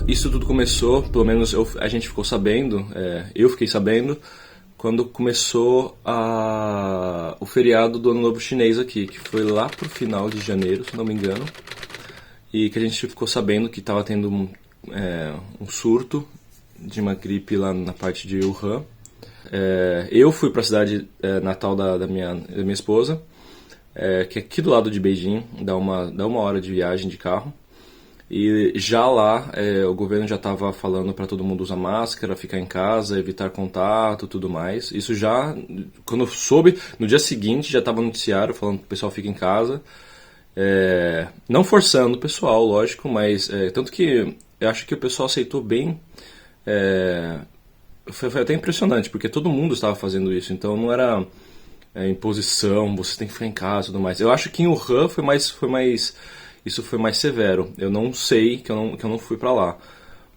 Isso tudo começou, pelo menos a gente ficou sabendo, eu fiquei sabendo, quando começou o feriado do Ano Novo Chinês aqui, que foi lá pro final de janeiro, se não me engano, e que a gente ficou sabendo que estava tendo um surto de uma gripe lá na parte de Wuhan. Eu fui para a cidade natal da minha esposa, que é aqui do lado de Beijing, dá uma hora de viagem de carro. E já lá, o governo já estava falando para todo mundo usar máscara, ficar em casa, evitar contato, tudo mais. Isso já, quando eu soube, no dia seguinte já estava no noticiário falando que o pessoal fica em casa. Não forçando o pessoal, lógico, mas tanto que eu acho que o pessoal aceitou bem. Foi até impressionante, porque todo mundo estava fazendo isso, então não era imposição, você tem que ficar em casa e tudo mais. Eu acho que em Wuhan isso foi mais severo. Eu não sei, que eu não fui para lá,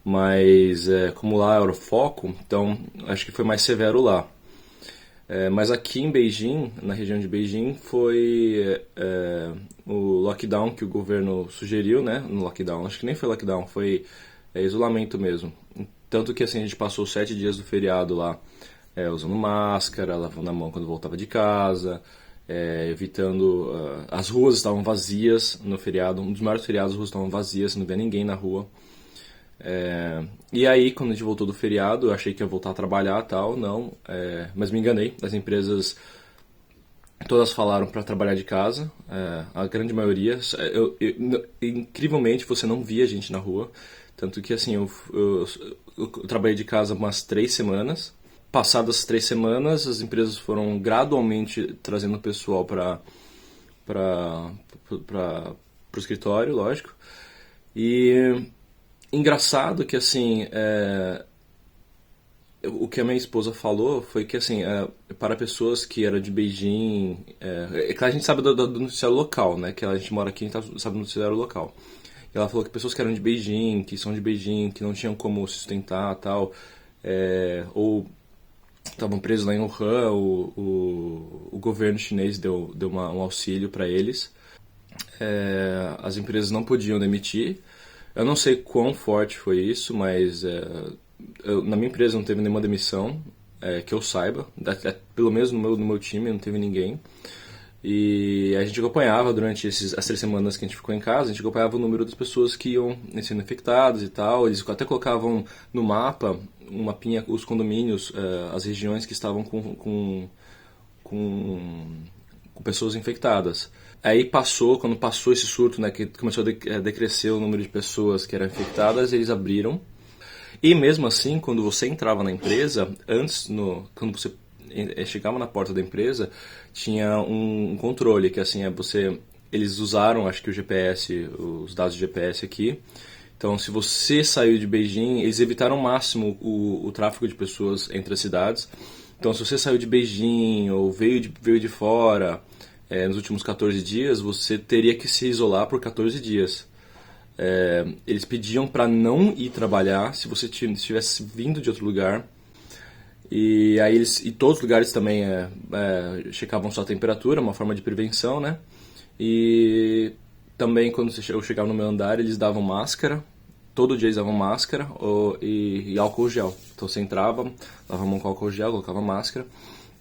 mas como lá era o foco, então acho que foi mais severo lá. Mas aqui em Beijing, na região de Beijing, foi o lockdown que o governo sugeriu, né? No lockdown, acho que nem foi lockdown, foi isolamento mesmo. Tanto que assim, a gente passou 7 dias do feriado lá usando máscara, lavando a mão quando voltava de casa, evitando... as ruas estavam vazias no feriado, um dos maiores feriados, as ruas estavam vazias, não via ninguém na rua. E aí, quando a gente voltou do feriado, eu achei que ia voltar a trabalhar e tal, não, mas me enganei. As empresas todas falaram para trabalhar de casa, a grande maioria. Incrivelmente, você não via gente na rua, tanto que assim, eu trabalhei de casa umas 3 semanas. Passadas 3 semanas, as empresas foram gradualmente trazendo o pessoal para o escritório, lógico. E engraçado que assim, o que a minha esposa falou foi que assim, para pessoas que eram de Beijing, que a gente sabe do noticiário local, né? Que a gente mora aqui, a gente sabe do noticiário local. E ela falou que pessoas que eram de Beijing, que são de Beijing, que não tinham como sustentar tal, ou estavam presos lá em Wuhan, o governo chinês deu um auxílio para eles. As empresas não podiam demitir. Eu não sei quão forte foi isso, mas na minha empresa não teve nenhuma demissão, que eu saiba. Pelo menos no meu time não teve ninguém. E a gente acompanhava durante as 3 semanas que a gente ficou em casa, a gente acompanhava o número das pessoas que iam sendo infectadas e tal. Eles até colocavam no mapa, um mapinha, os condomínios, as regiões que estavam com pessoas infectadas. Aí quando passou esse surto, né, que começou a decrescer o número de pessoas que eram infectadas, eles abriram. E mesmo assim, quando você entrava na empresa, quando você chegava na porta da empresa, tinha um controle, que assim, eles usaram, acho que o GPS, os dados de GPS aqui. Então, se você saiu de Beijing, eles evitaram ao máximo o tráfego de pessoas entre as cidades. Então, se você saiu de Beijing ou veio de fora nos últimos 14 dias, você teria que se isolar por 14 dias. Eles pediam para não ir trabalhar se você tivesse vindo de outro lugar. E aí todos os lugares também checavam sua temperatura, uma forma de prevenção, né? E também quando eu chegava no meu andar, eles davam máscara. Todo dia eles davam máscara e álcool gel. Então você entrava, lavava a mão com álcool gel, colocava máscara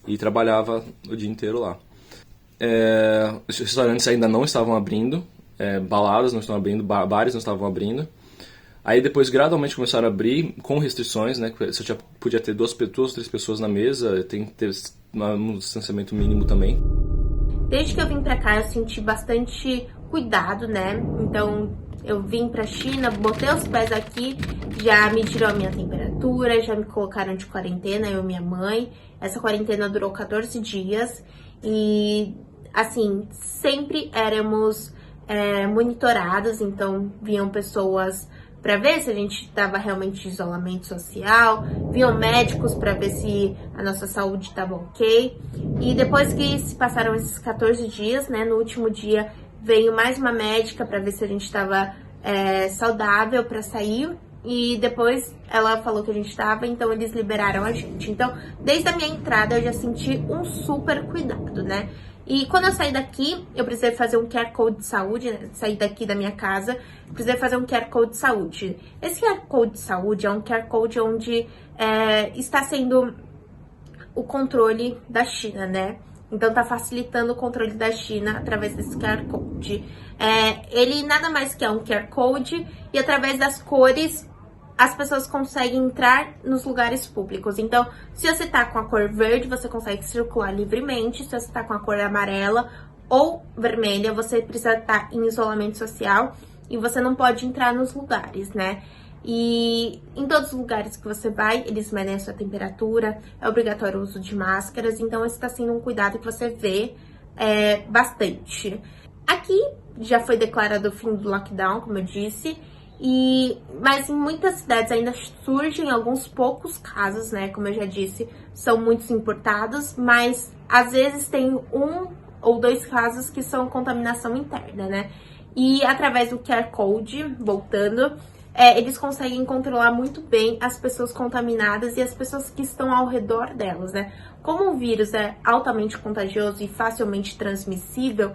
e trabalhava o dia inteiro lá. Os restaurantes ainda não estavam abrindo, baladas não estavam abrindo, bares não estavam abrindo. Aí depois gradualmente começaram a abrir com restrições, né? Você já podia ter 2 ou 3 pessoas na mesa, tem que ter um distanciamento mínimo também. Desde que eu vim pra cá eu senti bastante cuidado, né? Então eu vim pra China, botei os pés aqui, já mediram a minha temperatura, já me colocaram de quarentena, eu e minha mãe. Essa quarentena durou 14 dias e, assim, sempre éramos monitorados, então vinham pessoas para ver se a gente estava realmente em isolamento social, vinham médicos para ver se a nossa saúde estava ok. E depois que se passaram esses 14 dias, né, no último dia veio mais uma médica para ver se a gente estava saudável para sair. E depois ela falou que a gente estava, então eles liberaram a gente. Então, desde a minha entrada eu já senti um super cuidado, né? E quando eu saí daqui, eu precisei fazer um QR Code de saúde, né? Saí daqui da minha casa, precisei fazer um QR Code de saúde. Esse QR Code de saúde é um QR Code onde está sendo o controle da China, né? Então tá facilitando o controle da China através desse QR Code. Ele nada mais que é um QR Code e através das cores as pessoas conseguem entrar nos lugares públicos. Então, se você tá com a cor verde, você consegue circular livremente. Se você tá com a cor amarela ou vermelha, você precisa estar em isolamento social e você não pode entrar nos lugares, né? E em todos os lugares que você vai, eles medem a sua temperatura, é obrigatório o uso de máscaras, então esse está sendo um cuidado que você vê bastante. Aqui já foi declarado o fim do lockdown, como eu disse, mas em muitas cidades ainda surgem alguns poucos casos, né? Como eu já disse, são muitos importados, mas às vezes tem 1 ou 2 casos que são contaminação interna, né? E através do QR Code, voltando, eles conseguem controlar muito bem as pessoas contaminadas e as pessoas que estão ao redor delas, né? Como o vírus é altamente contagioso e facilmente transmissível,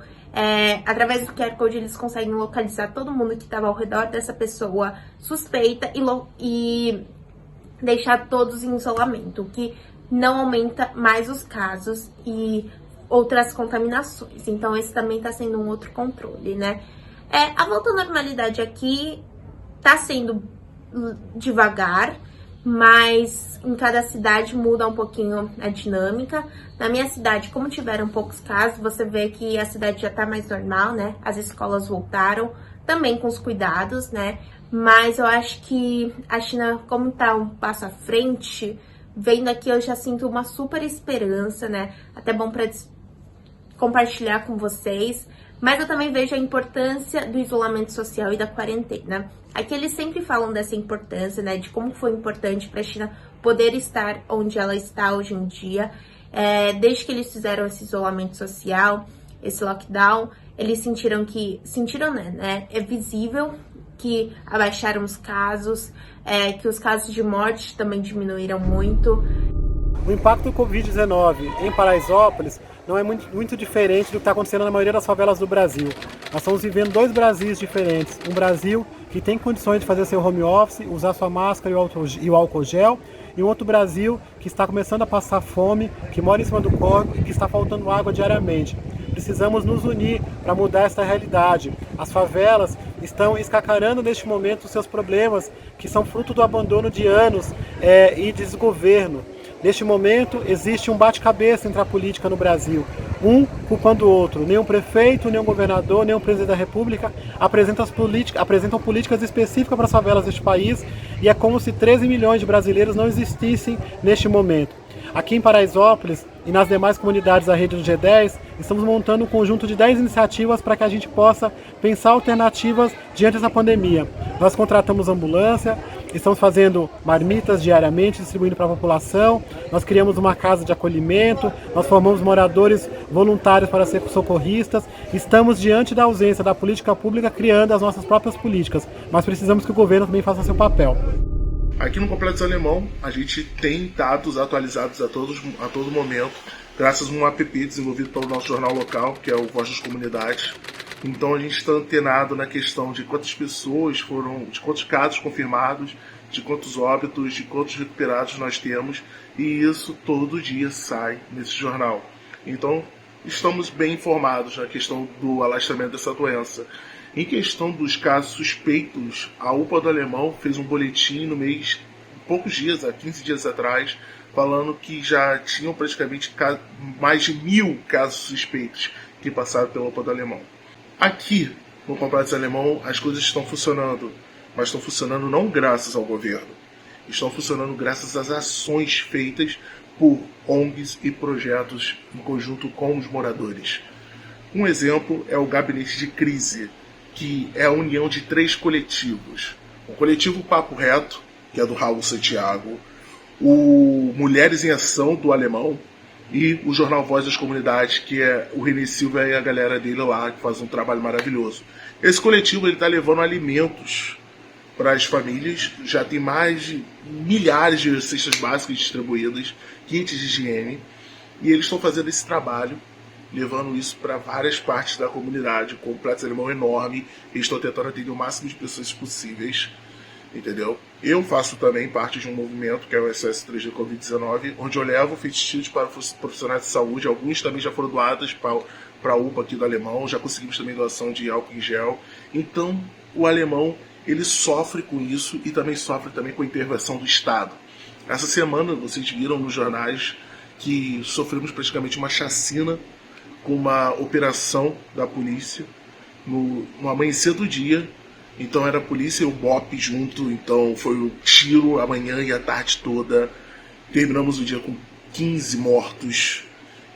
através do QR Code eles conseguem localizar todo mundo que estava ao redor dessa pessoa suspeita e deixar todos em isolamento, o que não aumenta mais os casos e outras contaminações. Então esse também está sendo um outro controle, né? A volta à normalidade aqui tá sendo devagar, mas em cada cidade muda um pouquinho a dinâmica. Na minha cidade, como tiveram poucos casos, você vê que a cidade já tá mais normal, né? As escolas voltaram, também com os cuidados, né? Mas eu acho que a China, como tá um passo à frente, vendo aqui eu já sinto uma super esperança, né? Até bom para compartilhar com vocês. Mas eu também vejo a importância do isolamento social e da quarentena. Aqui eles sempre falam dessa importância, né? De como foi importante para a China poder estar onde ela está hoje em dia. Desde que eles fizeram esse isolamento social, esse lockdown, eles sentiram, né? É visível que abaixaram os casos, que os casos de morte também diminuíram muito. O impacto do Covid-19 em Paraisópolis não é muito diferente do que está acontecendo na maioria das favelas do Brasil. Nós estamos vivendo 2 Brasis diferentes. Um Brasil que tem condições de fazer seu home office, usar sua máscara e o álcool gel, e um outro Brasil que está começando a passar fome, que mora em cima do corpo e que está faltando água diariamente. Precisamos nos unir para mudar essa realidade. As favelas estão escacarando neste momento os seus problemas, que são fruto do abandono de anos e desgoverno. Neste momento, existe um bate-cabeça entre a política no Brasil. Um culpando o outro. Nem um prefeito, nem um governador, nem um presidente da República apresentam políticas específicas para as favelas deste país, e é como se 13 milhões de brasileiros não existissem neste momento. Aqui em Paraisópolis e nas demais comunidades da rede do G10, estamos montando um conjunto de 10 iniciativas para que a gente possa pensar alternativas diante dessa pandemia. Nós contratamos ambulância, estamos fazendo marmitas diariamente, distribuindo para a população, nós criamos uma casa de acolhimento, nós formamos moradores voluntários para ser socorristas, estamos diante da ausência da política pública criando as nossas próprias políticas, mas precisamos que o governo também faça seu papel. Aqui no Complexo Alemão, a gente tem dados atualizados a todo momento, graças a um app desenvolvido pelo nosso jornal local, que é o Voz das Comunidades. Então a gente está antenado na questão de quantas pessoas foram, de quantos casos confirmados, de quantos óbitos, de quantos recuperados nós temos, e isso todo dia sai nesse jornal. Então estamos bem informados na questão do alastramento dessa doença. Em questão dos casos suspeitos, a UPA do Alemão fez um boletim no mês, poucos dias, há 15 dias atrás, falando que já tinham praticamente mais de 1.000 casos suspeitos que passaram pela UPA do Alemão. Aqui, no Complexo Alemão, as coisas estão funcionando, mas estão funcionando não graças ao governo. Estão funcionando graças às ações feitas por ONGs e projetos em conjunto com os moradores. Um exemplo é o Gabinete de Crise, que é a união de 3 coletivos. O coletivo Papo Reto, que é do Raul Santiago, o Mulheres em Ação, do Alemão, e o jornal Voz das Comunidades, que é o René Silva e a galera dele lá, que faz um trabalho maravilhoso. Esse coletivo está levando alimentos para as famílias, já tem mais de milhares de cestas básicas distribuídas, kits de higiene, e eles estão fazendo esse trabalho levando isso para várias partes da comunidade, com o Complexo Alemão enorme, e estou tentando atender o máximo de pessoas possíveis, entendeu? Eu faço também parte de um movimento, que é o SOS3 do Covid-19, onde eu levo face shields para profissionais de saúde, alguns também já foram doados para a UPA aqui do Alemão, já conseguimos também doação de álcool em gel. Então, o Alemão, ele sofre com isso e também sofre também com a intervenção do Estado. Essa semana, vocês viram nos jornais que sofremos praticamente uma chacina com uma operação da polícia no amanhecer do dia. Então era a polícia e o BOP junto, então foi o tiro a manhã e a tarde toda. Terminamos o dia com 15 mortos,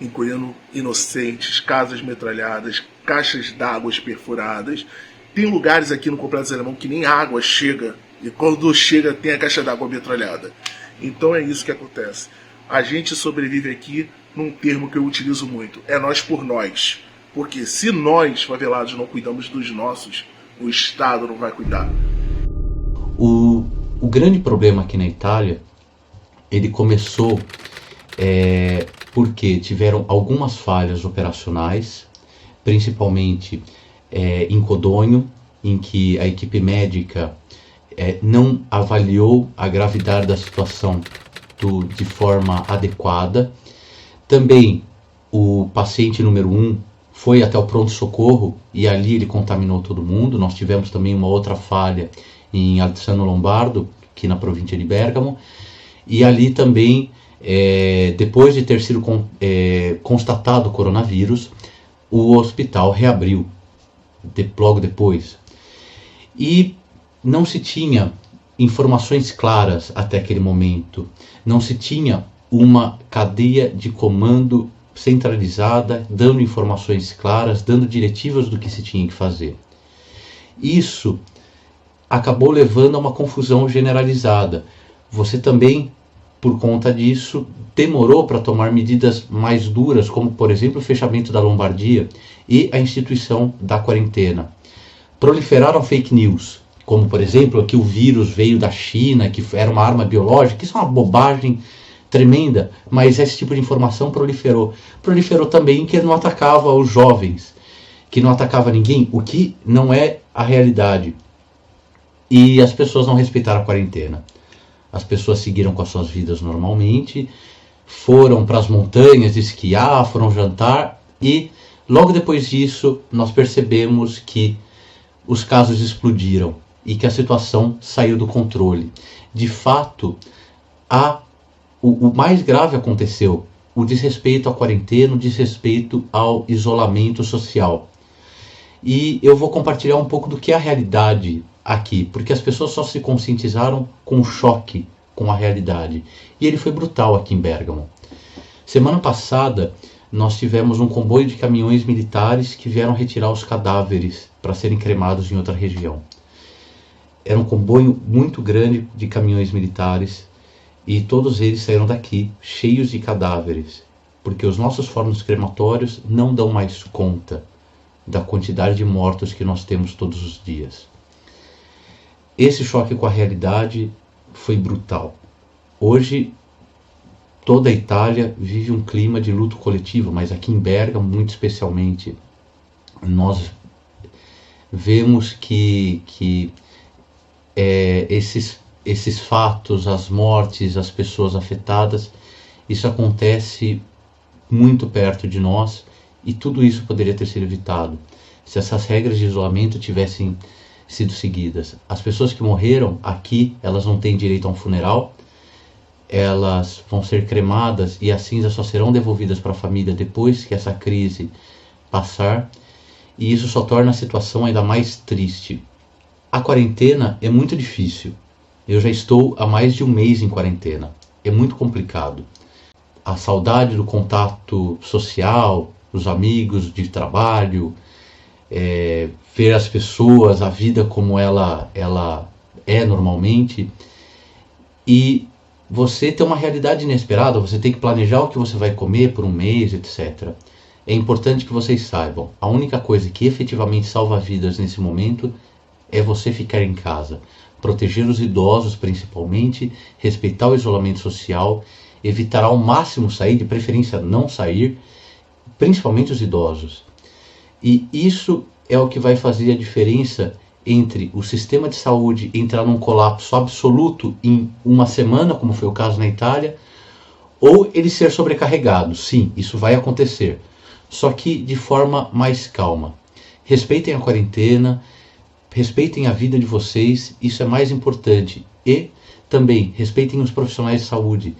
incluindo inocentes, casas metralhadas, caixas d'água perfuradas. Tem lugares aqui no Complexo Alemão que nem água chega, e quando chega tem a caixa d'água metralhada. Então é isso que acontece. A gente sobrevive aqui num termo que eu utilizo muito, é nós por nós. Porque se nós, favelados, não cuidamos dos nossos, o Estado não vai cuidar. O grande problema aqui na Itália, ele começou porque tiveram algumas falhas operacionais, principalmente em Codogno, em que a equipe médica não avaliou a gravidade da situação de forma adequada. Também o paciente número 1 foi até o pronto-socorro e ali ele contaminou todo mundo. Nós tivemos também uma outra falha em Alzano Lombardo, aqui na província de Bergamo, e ali também, depois de ter sido constatado o coronavírus, o hospital reabriu logo depois. E não se tinha informações claras até aquele momento, não se tinha uma cadeia de comando centralizada, dando informações claras, dando diretivas do que se tinha que fazer. Isso acabou levando a uma confusão generalizada. Você também, por conta disso, demorou para tomar medidas mais duras, como, por exemplo, o fechamento da Lombardia e a instituição da quarentena. Proliferaram fake news, como, por exemplo, que o vírus veio da China, que era uma arma biológica. Isso é uma bobagem tremenda, mas esse tipo de informação proliferou. Proliferou também que ele não atacava os jovens, que não atacava ninguém, o que não é a realidade. E as pessoas não respeitaram a quarentena. As pessoas seguiram com as suas vidas normalmente, foram para as montanhas esquiar, foram jantar, e logo depois disso nós percebemos que os casos explodiram e que a situação saiu do controle. De fato, o mais grave aconteceu, o desrespeito à quarentena, o desrespeito ao isolamento social. E eu vou compartilhar um pouco do que é a realidade aqui, porque as pessoas só se conscientizaram com o choque com a realidade. E ele foi brutal aqui em Bergamo. Semana passada, nós tivemos um comboio de caminhões militares que vieram retirar os cadáveres para serem cremados em outra região. Era um comboio muito grande de caminhões militares, e todos eles saíram daqui cheios de cadáveres, porque os nossos fornos crematórios não dão mais conta da quantidade de mortos que nós temos todos os dias. Esse choque com a realidade foi brutal. Hoje, toda a Itália vive um clima de luto coletivo, mas aqui em Bergamo, muito especialmente, nós vemos que esses fatos, as mortes, as pessoas afetadas, isso acontece muito perto de nós, e tudo isso poderia ter sido evitado se essas regras de isolamento tivessem sido seguidas. As pessoas que morreram aqui, elas não têm direito a um funeral, elas vão ser cremadas e as cinzas só serão devolvidas para a família depois que essa crise passar, e isso só torna a situação ainda mais triste. A quarentena é muito difícil. Eu já estou há mais de um mês em quarentena. É muito complicado. A saudade do contato social, os amigos de trabalho, ver as pessoas, a vida como ela é normalmente. E você tem uma realidade inesperada, você tem que planejar o que você vai comer por um mês, etc. É importante que vocês saibam, a única coisa que efetivamente salva vidas nesse momento é você ficar em casa. Proteger os idosos principalmente, respeitar o isolamento social, evitar ao máximo sair, de preferência não sair, principalmente os idosos. E isso é o que vai fazer a diferença entre o sistema de saúde entrar num colapso absoluto em uma semana, como foi o caso na Itália, ou ele ser sobrecarregado. Sim, isso vai acontecer, só que de forma mais calma. Respeitem a quarentena, respeitem a vida de vocês, isso é mais importante. E também respeitem os profissionais de saúde.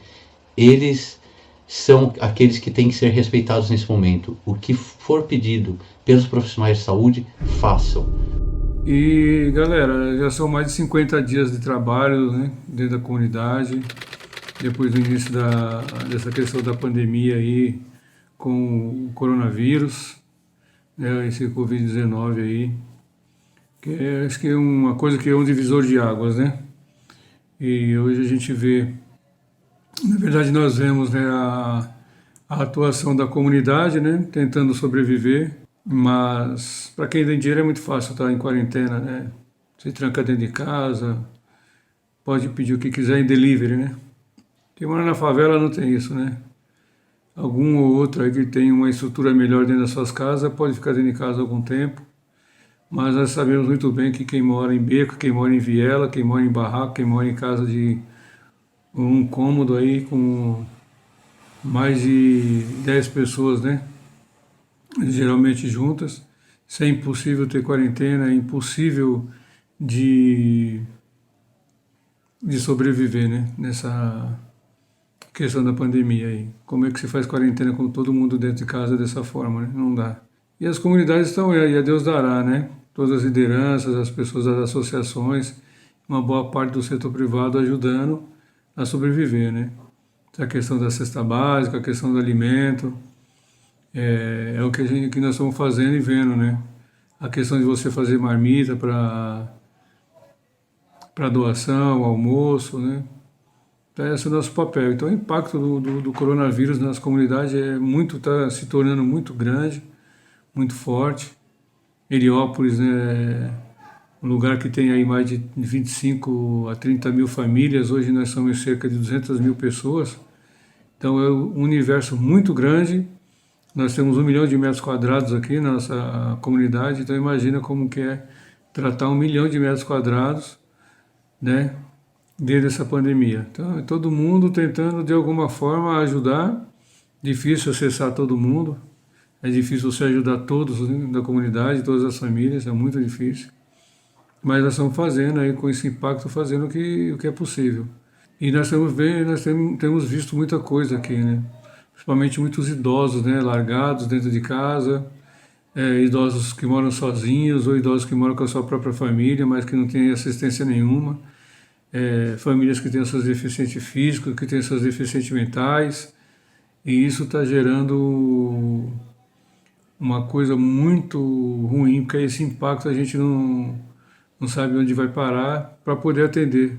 Eles são aqueles que têm que ser respeitados nesse momento. O que for pedido pelos profissionais de saúde, façam. E galera, já são mais de 50 dias de trabalho, né, dentro da comunidade, depois do início dessa questão da pandemia aí, com o coronavírus, né, esse Covid-19 aí, que acho que é uma coisa que é um divisor de águas, né? E hoje a gente vê, na verdade nós vemos, né, a atuação da comunidade, né, tentando sobreviver, mas para quem tem dinheiro é muito fácil estar em quarentena, né? Se tranca dentro de casa, pode pedir o que quiser em delivery, né? Quem mora na favela não tem isso, né? Algum ou outro aí que tem uma estrutura melhor dentro das suas casas pode ficar dentro de casa algum tempo, mas nós sabemos muito bem que quem mora em beco, quem mora em viela, quem mora em barraco, quem mora em casa de um cômodo aí com mais de 10 pessoas, né? Geralmente juntas, isso é impossível ter quarentena, é impossível de sobreviver, né? Nessa questão da pandemia aí. Como é que se faz quarentena com todo mundo dentro de casa dessa forma, né? Não dá. E as comunidades estão aí, a Deus dará, né? Todas as lideranças, as pessoas das associações, uma boa parte do setor privado ajudando a sobreviver, né? A questão da cesta básica, a questão do alimento, é o que nós estamos fazendo e vendo, né? A questão de você fazer marmita para doação, almoço, né? Então, esse é o nosso papel. Então, o impacto do coronavírus nas comunidades está se tornando muito grande, muito forte. Heliópolis, né, um lugar que tem aí mais de 25 a 30 mil famílias, hoje nós somos cerca de 200 mil pessoas. Então, é um universo muito grande. Nós temos 1 milhão de metros quadrados aqui na nossa comunidade, então imagina como que é tratar 1 milhão de metros quadrados, né, desde essa pandemia. Então, é todo mundo tentando de alguma forma ajudar, difícil acessar todo mundo, é difícil você ajudar todos, né, da comunidade, todas as famílias, é muito difícil. Mas nós estamos fazendo aí, com esse impacto, fazendo o que é possível. E nós temos visto muita coisa aqui, né? Principalmente muitos idosos, né, largados dentro de casa, idosos que moram sozinhos ou idosos que moram com a sua própria família, mas que não têm assistência nenhuma, famílias que têm seus deficientes físicos, que têm seus deficientes mentais, e isso está gerando uma coisa muito ruim, porque esse impacto a gente não sabe onde vai parar para poder atender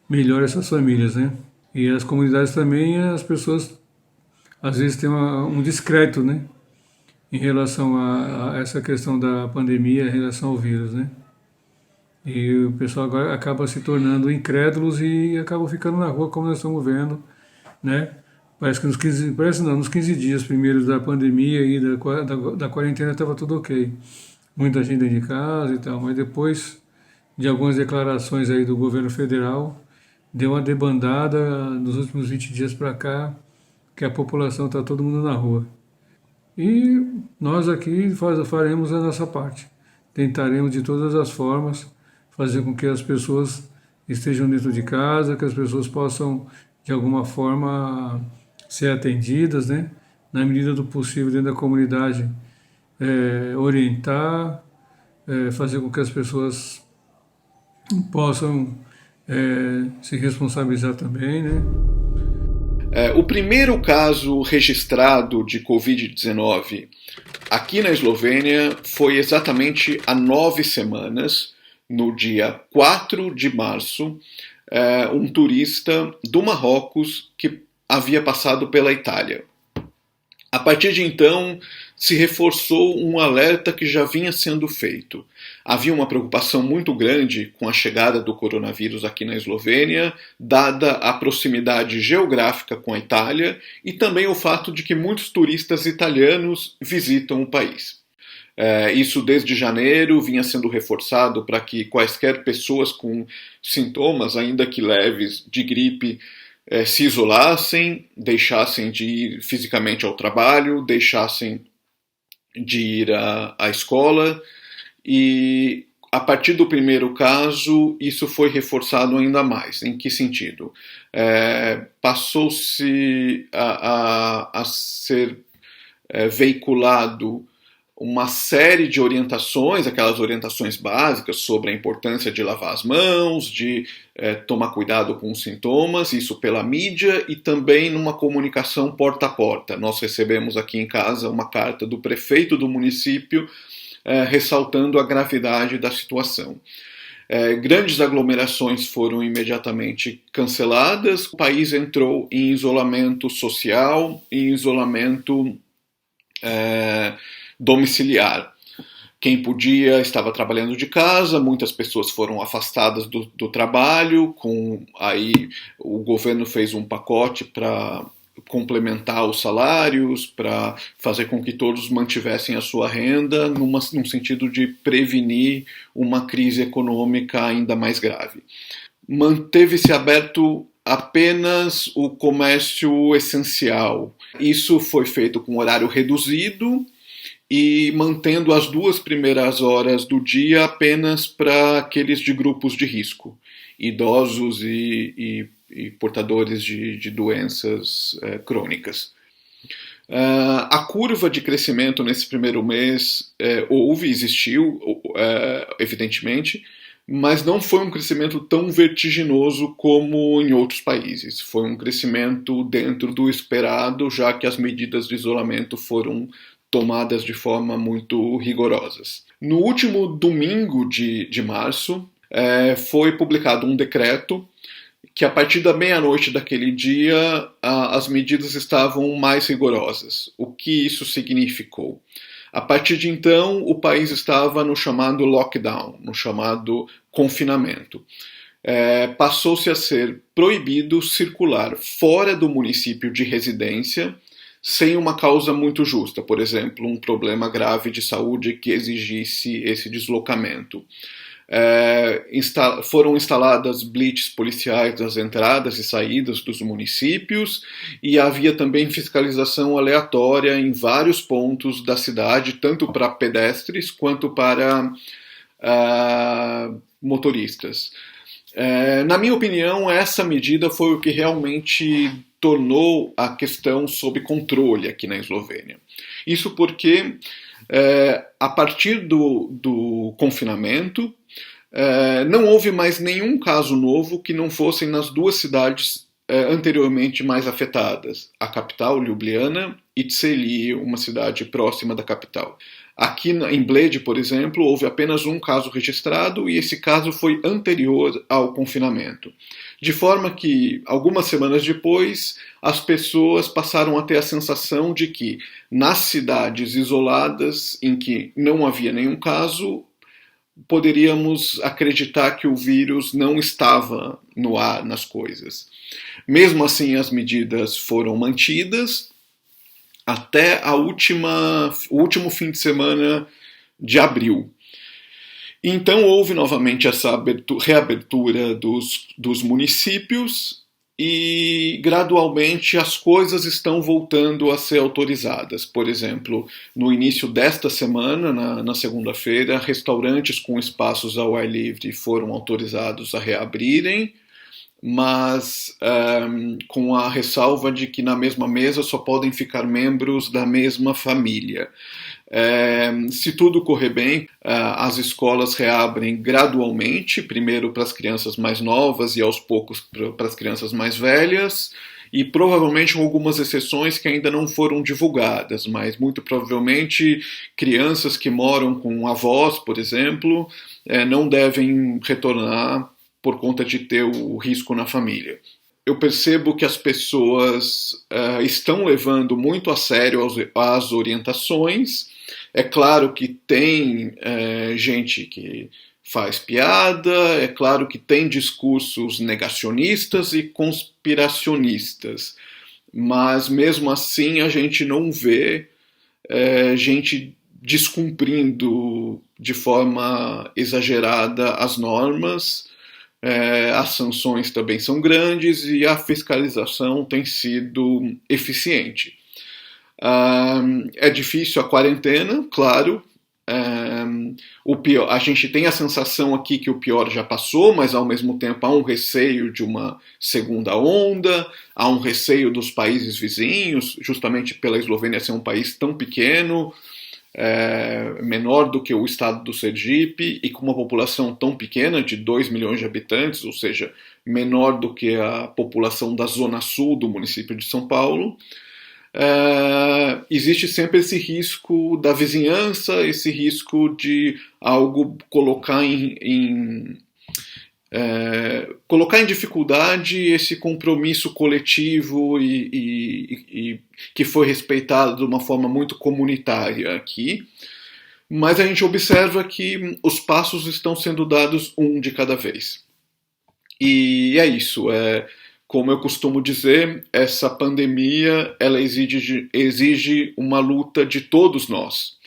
melhor essas famílias, né? E as comunidades também, as pessoas às vezes têm um descrédito, né, em relação a essa questão da pandemia, em relação ao vírus, né? E o pessoal agora acaba se tornando incrédulos e acabam ficando na rua, como nós estamos vendo, né? Parece que nos 15 dias primeiros da pandemia e da quarentena estava tudo ok. Muita gente dentro de casa e tal, mas depois de algumas declarações aí do governo federal, deu uma debandada nos últimos 20 dias para cá, que a população está todo mundo na rua. E nós aqui faremos a nossa parte. Tentaremos de todas as formas fazer com que as pessoas estejam dentro de casa, que as pessoas possam, de alguma forma, ser atendidas, né? Na medida do possível, dentro da comunidade, orientar, fazer com que as pessoas possam se responsabilizar também, né? O primeiro caso registrado de Covid-19 aqui na Eslovênia foi exatamente há 9 semanas, no dia 4 de março, um turista do Marrocos que havia passado pela Itália. A partir de então, se reforçou um alerta que já vinha sendo feito. Havia uma preocupação muito grande com a chegada do coronavírus aqui na Eslovênia, dada a proximidade geográfica com a Itália e também o fato de que muitos turistas italianos visitam o país. Isso desde janeiro vinha sendo reforçado para que quaisquer pessoas com sintomas, ainda que leves, de gripe, se isolassem, deixassem de ir fisicamente ao trabalho, deixassem de ir à escola, e a partir do primeiro caso isso foi reforçado ainda mais. Em que sentido? Passou-se a ser veiculado uma série de orientações, aquelas orientações básicas sobre a importância de lavar as mãos, de tomar cuidado com os sintomas, isso pela mídia e também numa comunicação porta a porta. Nós recebemos aqui em casa uma carta do prefeito do município ressaltando a gravidade da situação. Grandes aglomerações foram imediatamente canceladas, o país entrou em isolamento social, em isolamento domiciliar. Quem podia estava trabalhando de casa, muitas pessoas foram afastadas do trabalho, aí o governo fez um pacote para complementar os salários, para fazer com que todos mantivessem a sua renda, num sentido de prevenir uma crise econômica ainda mais grave. Manteve-se aberto apenas o comércio essencial. Isso foi feito com horário reduzido e mantendo as 2 primeiras horas do dia apenas para aqueles de grupos de risco, idosos e portadores de doenças crônicas. A curva de crescimento nesse primeiro mês existiu, evidentemente, mas não foi um crescimento tão vertiginoso como em outros países. Foi um crescimento dentro do esperado, já que as medidas de isolamento foram tomadas de forma muito rigorosas. No último domingo de março, foi publicado um decreto que a partir da meia-noite daquele dia as medidas estavam mais rigorosas. O que isso significou? A partir de então, o país estava no chamado lockdown, no chamado confinamento. Passou-se a ser proibido circular fora do município de residência sem uma causa muito justa, por exemplo, um problema grave de saúde que exigisse esse deslocamento. Foram instaladas blitz policiais nas entradas e saídas dos municípios e havia também fiscalização aleatória em vários pontos da cidade, tanto para pedestres quanto para motoristas. Na minha opinião, essa medida foi o que realmente tornou a questão sob controle aqui na Eslovênia. Isso porque, a partir do confinamento, não houve mais nenhum caso novo que não fossem nas 2 cidades anteriormente mais afetadas, a capital, Ljubljana, e Celje, uma cidade próxima da capital. Aqui em Bled, por exemplo, houve apenas um caso registrado e esse caso foi anterior ao confinamento. De forma que, algumas semanas depois, as pessoas passaram a ter a sensação de que, nas cidades isoladas, em que não havia nenhum caso, poderíamos acreditar que o vírus não estava no ar, nas coisas. Mesmo assim, as medidas foram mantidas até o último fim de semana de abril. Então houve novamente essa reabertura dos municípios e gradualmente as coisas estão voltando a ser autorizadas. Por exemplo, no início desta semana, na segunda-feira, restaurantes com espaços ao ar livre foram autorizados a reabrirem, mas com a ressalva de que na mesma mesa só podem ficar membros da mesma família. Se tudo correr bem, as escolas reabrem gradualmente, primeiro para as crianças mais novas e aos poucos para as crianças mais velhas, e provavelmente com algumas exceções que ainda não foram divulgadas, mas muito provavelmente crianças que moram com avós, por exemplo, não devem retornar por conta de ter o risco na família. eu percebo que as pessoas estão levando muito a sério as orientações. É claro que tem gente que faz piada, é claro que tem discursos negacionistas e conspiracionistas, mas mesmo assim a gente não vê gente descumprindo de forma exagerada as normas. As sanções também são grandes e a fiscalização tem sido eficiente. É difícil a quarentena, claro. O pior, a gente tem a sensação aqui que o pior já passou, mas ao mesmo tempo há um receio de uma segunda onda, há um receio dos países vizinhos, justamente pela Eslovênia ser um país tão pequeno, menor do que o estado do Sergipe e com uma população tão pequena, de 2 milhões de habitantes, ou seja, menor do que a população da zona sul do município de São Paulo. Existe sempre esse risco da vizinhança, esse risco de algo colocar em dificuldade esse compromisso coletivo e que foi respeitado de uma forma muito comunitária aqui, mas a gente observa que os passos estão sendo dados um de cada vez. E é isso, como eu costumo dizer, essa pandemia ela exige uma luta de todos nós.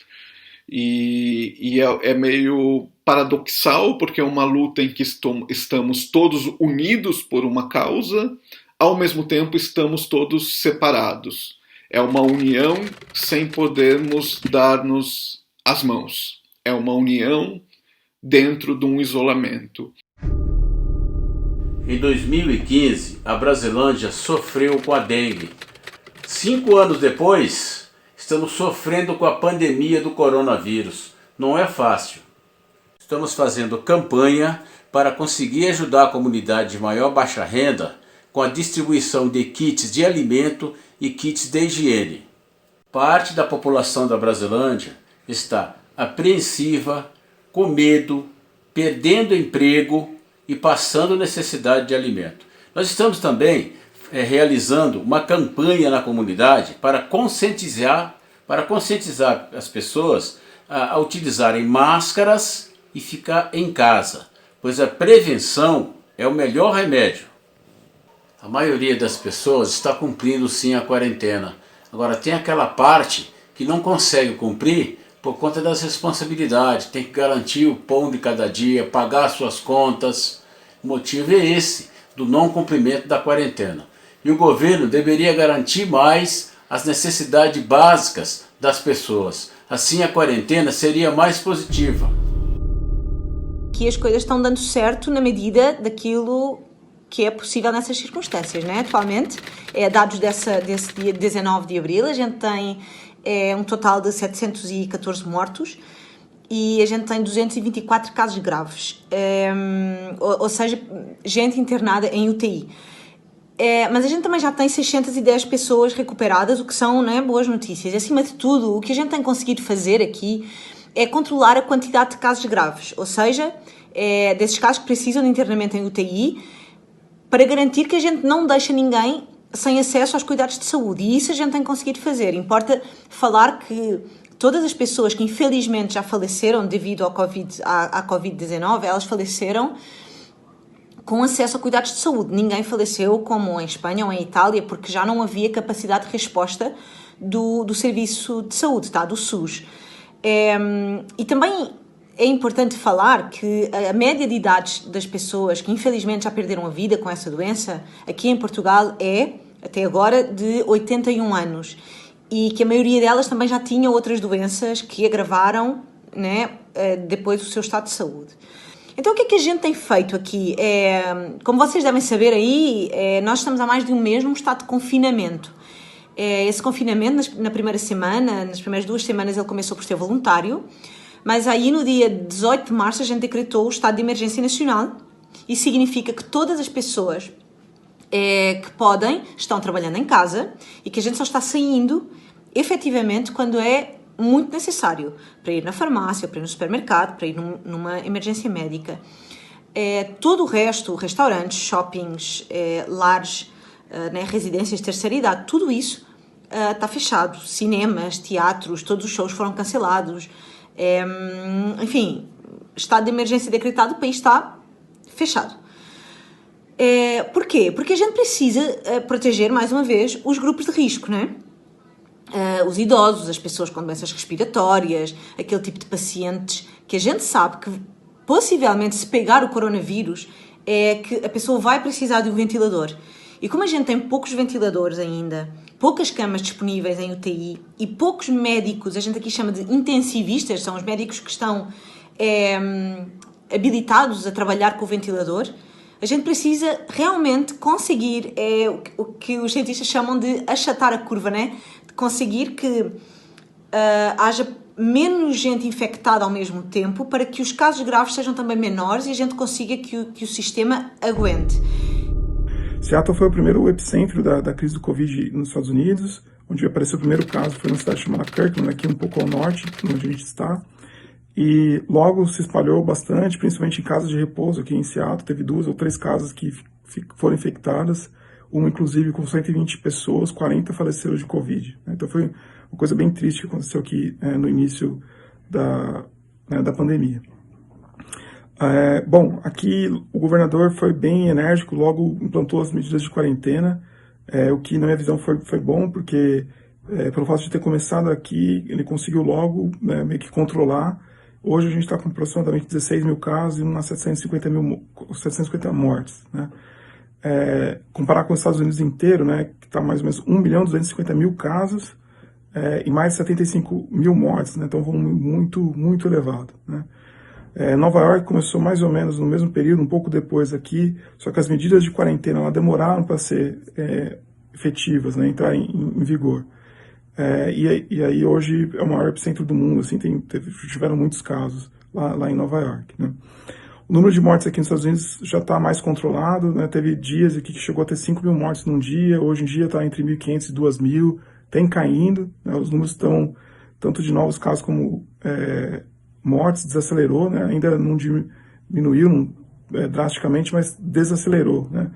E é meio paradoxal, porque é uma luta em que estamos todos unidos por uma causa, ao mesmo tempo estamos todos separados. É uma união sem podermos dar-nos as mãos. É uma união dentro de um isolamento. Em 2015, a Brasilândia sofreu com a dengue. 5 anos depois, estamos sofrendo com a pandemia do coronavírus. Não é fácil. Estamos fazendo campanha para conseguir ajudar a comunidade de maior baixa renda com a distribuição de kits de alimento e kits de higiene. Parte da população da Brasilândia está apreensiva, com medo, perdendo emprego e passando necessidade de alimento. Nós estamos também realizando uma campanha na comunidade para conscientizar as pessoas a utilizarem máscaras e ficar em casa, pois a prevenção é o melhor remédio. A maioria das pessoas está cumprindo sim a quarentena. Agora tem aquela parte que não consegue cumprir por conta das responsabilidades, tem que garantir o pão de cada dia, pagar suas contas. O motivo é esse, do não cumprimento da quarentena. E o governo deveria garantir mais as necessidades básicas das pessoas. Assim a quarentena seria mais positiva. Que as coisas estão dando certo na medida daquilo que é possível nessas circunstâncias, né? Atualmente, dados desse dia 19 de abril, a gente tem um total de 714 mortos e a gente tem 224 casos graves, ou seja, gente internada em UTI. Mas a gente também já tem 610 pessoas recuperadas, o que são, né, boas notícias. E, acima de tudo, o que a gente tem conseguido fazer aqui é controlar a quantidade de casos graves, ou seja, desses casos que precisam de internamento em UTI, para garantir que a gente não deixa ninguém sem acesso aos cuidados de saúde. E isso a gente tem conseguido fazer. Importa falar que todas as pessoas que infelizmente já faleceram devido à Covid-19, elas faleceram com acesso a cuidados de saúde. Ninguém faleceu como em Espanha ou em Itália, porque já não havia capacidade de resposta do serviço de saúde, tá? Do SUS. E também é importante falar que a média de idades das pessoas que infelizmente já perderam a vida com essa doença, aqui em Portugal até agora, de 81 anos. E que a maioria delas também já tinha outras doenças que agravaram, né, depois do seu estado de saúde. Então o que é que a gente tem feito aqui? Como vocês devem saber aí, nós estamos há mais de um mês num estado de confinamento. Esse confinamento, na primeira semana, nas primeiras 2 semanas, ele começou por ser voluntário, mas aí no dia 18 de março a gente decretou o estado de emergência nacional. Isso significa que todas as pessoas que podem estão trabalhando em casa e que a gente só está saindo efetivamente quando é muito necessário, para ir na farmácia, para ir no supermercado, para ir numa emergência médica. todo o resto, restaurantes, shoppings, lares, né, residências de terceira idade, tudo isso está fechado. Cinemas, teatros, todos os shows foram cancelados. Enfim, estado de emergência decretado, o país está fechado. Por quê? Porque a gente precisa proteger, mais uma vez, os grupos de risco, né? Os idosos, as pessoas com doenças respiratórias, aquele tipo de pacientes que a gente sabe que possivelmente, se pegar o coronavírus, que a pessoa vai precisar de um ventilador. E como a gente tem poucos ventiladores ainda, poucas camas disponíveis em UTI e poucos médicos, a gente aqui chama de intensivistas, são os médicos que estão habilitados a trabalhar com o ventilador, a gente precisa realmente conseguir o que os cientistas chamam de achatar a curva, né? De conseguir que haja menos gente infectada ao mesmo tempo para que os casos graves sejam também menores e a gente consiga que o sistema aguente. Seattle foi o primeiro epicentro da crise do Covid nos Estados Unidos, onde apareceu o primeiro caso, foi numa cidade chamada Kirkland, aqui um pouco ao norte, onde a gente está, e logo se espalhou bastante, principalmente em casas de repouso aqui em Seattle. Teve 2 ou 3 casas que foram infectadas, uma inclusive com 120 pessoas, 40 faleceram de Covid. Então foi uma coisa bem triste que aconteceu aqui no início da pandemia. Bom, aqui o governador foi bem enérgico, logo implantou as medidas de quarentena, o que na minha visão foi bom, porque pelo fato de ter começado aqui, ele conseguiu logo meio que controlar. Hoje a gente está com aproximadamente 16 mil casos e umas 750 mortes, né? Comparar com os Estados Unidos inteiro, né, que está mais ou menos 1.250.000 casos e mais de 75 mil mortes, né? Então, um volume muito, muito elevado, né? Nova York começou mais ou menos no mesmo período, um pouco depois aqui, só que as medidas de quarentena lá demoraram para ser efetivas, né, entrar em vigor. E aí hoje é o maior epicentro do mundo, assim, tiveram muitos casos lá em Nova York, né? O número de mortes aqui nos Estados Unidos já está mais controlado, né? Teve dias aqui que chegou a ter 5 mil mortes num dia, hoje em dia está entre 1.500 e 2.000, tem caindo, né? Os números estão, tanto de novos casos como mortes, desacelerou, né? Ainda não diminuiu drasticamente, mas desacelerou, né?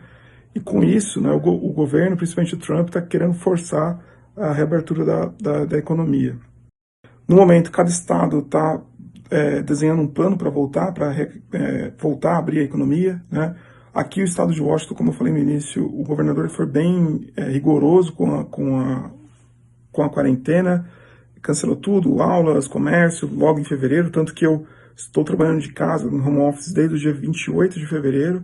E com isso, né, o governo, principalmente o Trump, está querendo forçar a reabertura da economia. No momento, cada estado está desenhando um plano para voltar a abrir a economia, né? Aqui o estado de Washington, como eu falei no início, o governador foi bem rigoroso com a quarentena, cancelou tudo, aulas, comércio, logo em fevereiro, tanto que eu estou trabalhando de casa no home office desde o dia 28 de fevereiro.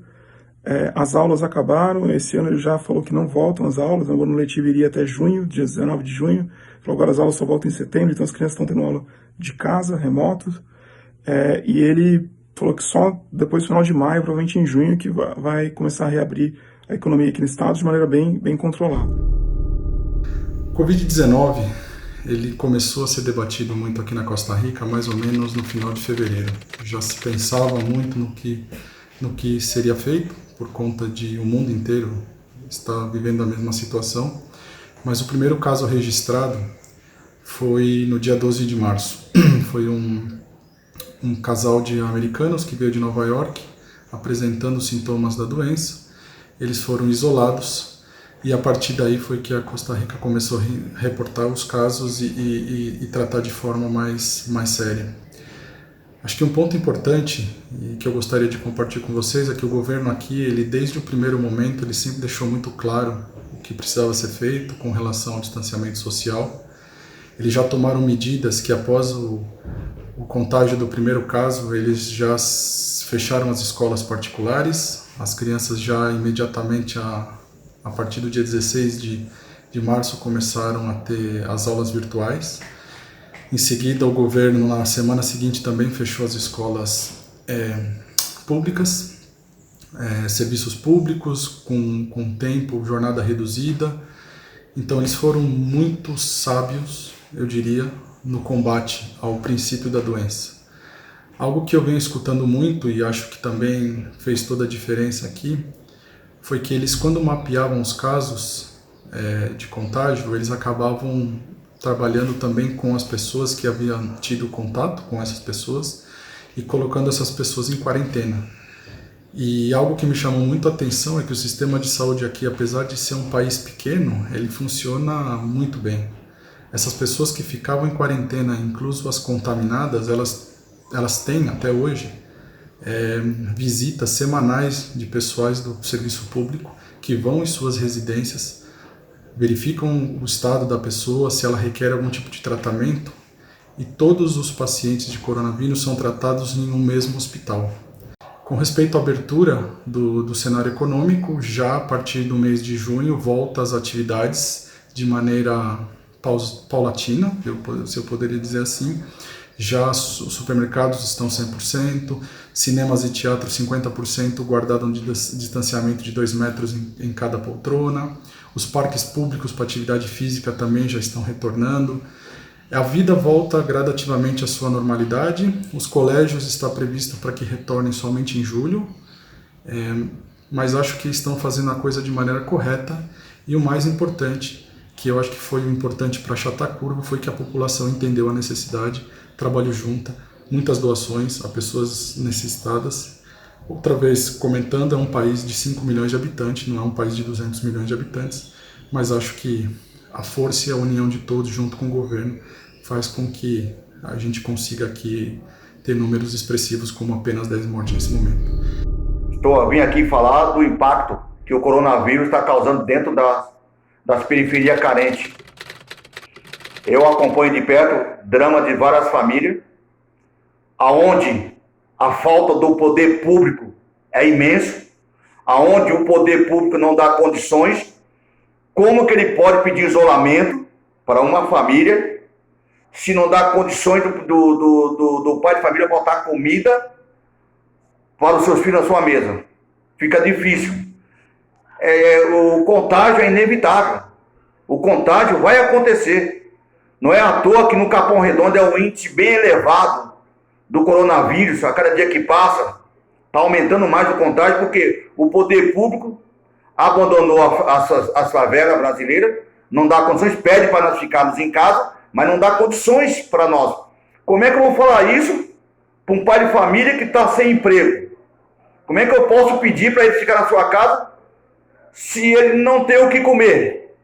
As aulas acabaram, esse ano ele já falou que não voltam as aulas, o ano letivo iria até junho, dia 19 de junho, falou agora as aulas só voltam em setembro, então as crianças estão tendo aula de casa, remotos, e ele falou que só depois do final de maio, provavelmente em junho, que vai começar a reabrir a economia aqui no estado de maneira bem controlada. Covid-19, ele começou a ser debatido muito aqui na Costa Rica mais ou menos no final de fevereiro. Já se pensava muito no que seria feito, por conta de o mundo inteiro estar vivendo a mesma situação, mas o primeiro caso registrado foi no dia 12 de março. Foi um casal de americanos que veio de Nova York apresentando sintomas da doença. Eles foram isolados e a partir daí foi que a Costa Rica começou a reportar os casos e tratar de forma mais séria. Acho que um ponto importante e que eu gostaria de compartilhar com vocês é que o governo aqui, ele desde o primeiro momento, ele sempre deixou muito claro o que precisava ser feito com relação ao distanciamento social. Eles já tomaram medidas que após o contágio do primeiro caso, eles já fecharam as escolas particulares, as crianças já imediatamente, a partir do dia 16 de março, começaram a ter as aulas virtuais. Em seguida, o governo, na semana seguinte, também fechou as escolas públicas, serviços públicos, com tempo, jornada reduzida. Então, eles foram muito sábios, eu diria, no combate ao princípio da doença. Algo que eu venho escutando muito e acho que também fez toda a diferença aqui, foi que eles, quando mapeavam os casos de contágio, eles acabavam trabalhando também com as pessoas que haviam tido contato com essas pessoas e colocando essas pessoas em quarentena. E algo que me chamou muito a atenção é que o sistema de saúde aqui, apesar de ser um país pequeno, ele funciona muito bem. Essas pessoas que ficavam em quarentena, incluso as contaminadas, elas têm até hoje visitas semanais de pessoais do serviço público que vão em suas residências, verificam o estado da pessoa, se ela requer algum tipo de tratamento, e todos os pacientes de coronavírus são tratados em um mesmo hospital. Com respeito à abertura do cenário econômico, já a partir do mês de junho volta às atividades de maneira paulatina, se eu poderia dizer assim. Já os supermercados estão 100%, cinemas e teatros 50% guardado um distanciamento de 2 metros em cada poltrona, os parques públicos para atividade física também já estão retornando. A vida volta gradativamente à sua normalidade, os colégios está previsto para que retornem somente em julho, mas acho que estão fazendo a coisa de maneira correta, e o mais importante, que eu acho que foi o importante para achatar a curva, foi que a população entendeu a necessidade, trabalhou junta, muitas doações a pessoas necessitadas. Outra vez comentando, é um país de 5 milhões de habitantes, não é um país de 200 milhões de habitantes, mas acho que a força e a união de todos junto com o governo faz com que a gente consiga aqui ter números expressivos como apenas 10 mortes nesse momento. Vim aqui falar do impacto que o coronavírus está causando dentro das periferias carentes. Eu acompanho de perto o drama de várias famílias, aonde a falta do poder público é imenso, aonde o poder público não dá condições. Como que ele pode pedir isolamento para uma família se não dá condições do pai de família botar comida para os seus filhos na sua mesa? Fica difícil. O contágio é inevitável. O contágio vai acontecer. Não é à toa que no Capão Redondo é um índice bem elevado do coronavírus. A cada dia que passa, está aumentando mais o contágio, porque o poder público abandonou as favelas brasileiras, não dá condições, pede para nós ficarmos em casa, mas não dá condições para nós. Como é que eu vou falar isso para um pai de família que está sem emprego? Como é que eu posso pedir para ele ficar na sua casa se ele não tem o que comer?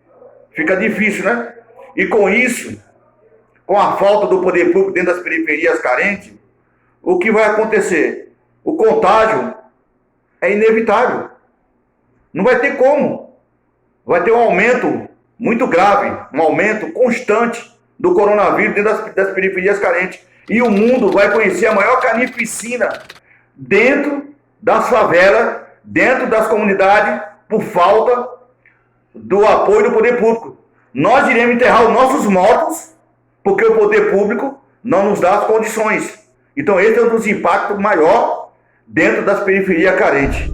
Fica difícil, né? E com isso, com a falta do poder público dentro das periferias carentes, o que vai acontecer? O contágio é inevitável. Não vai ter como. Vai ter um aumento muito grave, um aumento constante do coronavírus dentro das periferias carentes. E o mundo vai conhecer a maior carnificina dentro das favelas, dentro das comunidades, por falta do apoio do poder público. Nós iremos enterrar os nossos mortos porque o poder público não nos dá as condições. Então esse é um dos impactos maiores dentro das periferias carentes.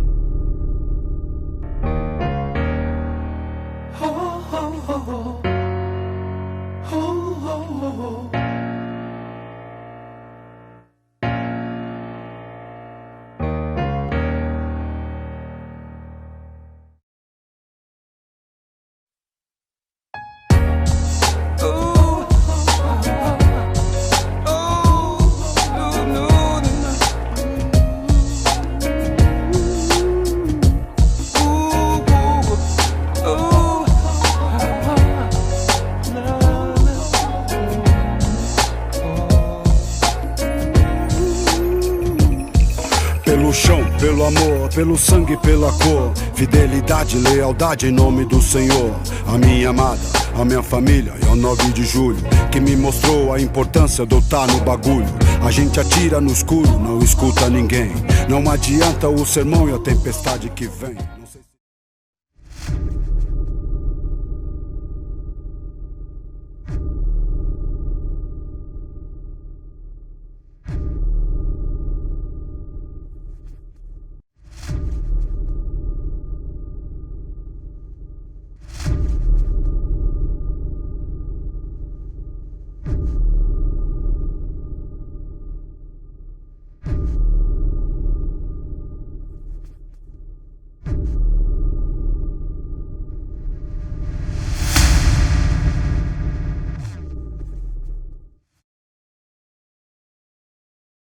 Pelo chão, pelo amor, pelo sangue, pela cor, fidelidade, lealdade em nome do Senhor. A minha amada, a minha família e ao 9 de julho, que me mostrou a importância de eu estar no bagulho. A gente atira no escuro, não escuta ninguém. Não adianta o sermão e a tempestade que vem.